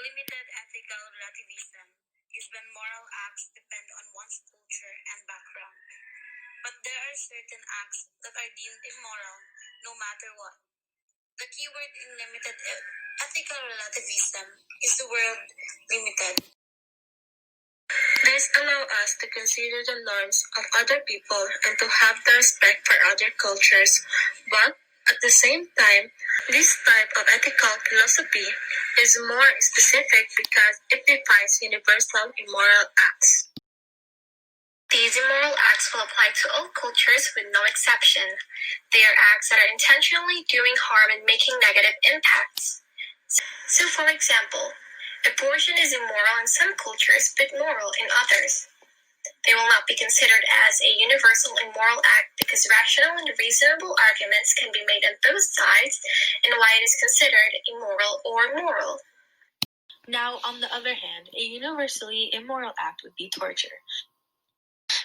Limited ethical relativism is when moral acts depend on one's culture and background. But there are certain acts that are deemed immoral no matter what. The keyword in limited ethical relativism is the word limited. This allows us to consider the norms of other people and to have the respect for other cultures, but at the same time, this type of ethical philosophy is more specific because it defines universal immoral acts. These immoral acts will apply to all cultures with no exception. They are acts that are intentionally doing harm and making negative impacts. So, for example, abortion is immoral in some cultures but moral in others. They will not be considered as a universal immoral act because rational and reasonable arguments can be made on both sides and why it is considered immoral or moral. Now, on the other hand, a universally immoral act would be torture.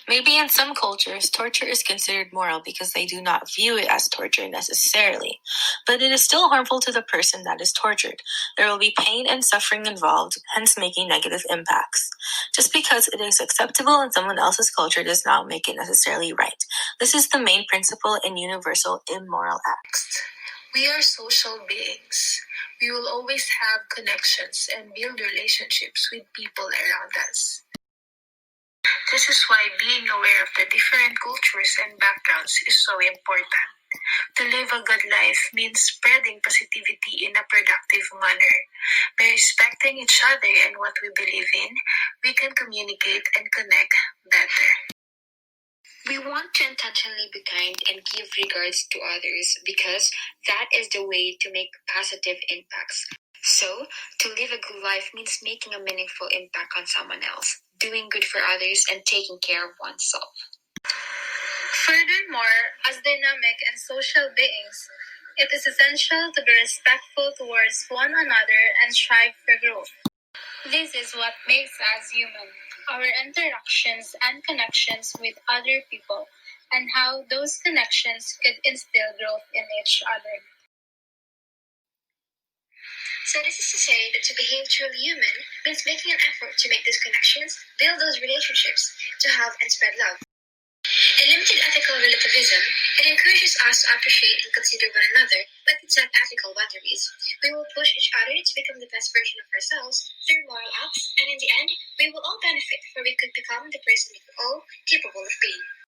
Maybe in some cultures, torture is considered moral because they do not view it as torture necessarily, but it is still harmful to the person that is tortured. There will be pain and suffering involved, hence making negative impacts. Just because it is acceptable in someone else's culture does not make it necessarily right. This is the main principle in universal immoral acts. We are social beings. We will always have connections and build relationships with people around us. This is why being aware of the different cultures and backgrounds is so important. To live a good life means spreading positivity in a productive manner. By respecting each other and what we believe in, we can communicate and connect better. We want to intentionally be kind and give regards to others because that is the way to make positive impacts. So, to live a good life means making a meaningful impact on someone else, doing good for others, and taking care of oneself. Furthermore, as dynamic and social beings, it is essential to be respectful towards one another and strive for growth. This is what makes us human, our interactions and connections with other people, and how those connections could instill growth in each other. So this is to say that to behave truly human means making an effort to make those connections, build those relationships, to help and spread love. In limited ethical relativism, it encourages us to appreciate and consider one another, but to set ethical boundaries. We will push each other to become the best version of ourselves through moral acts, and in the end, we will all benefit, for we could become the person we are all capable of being.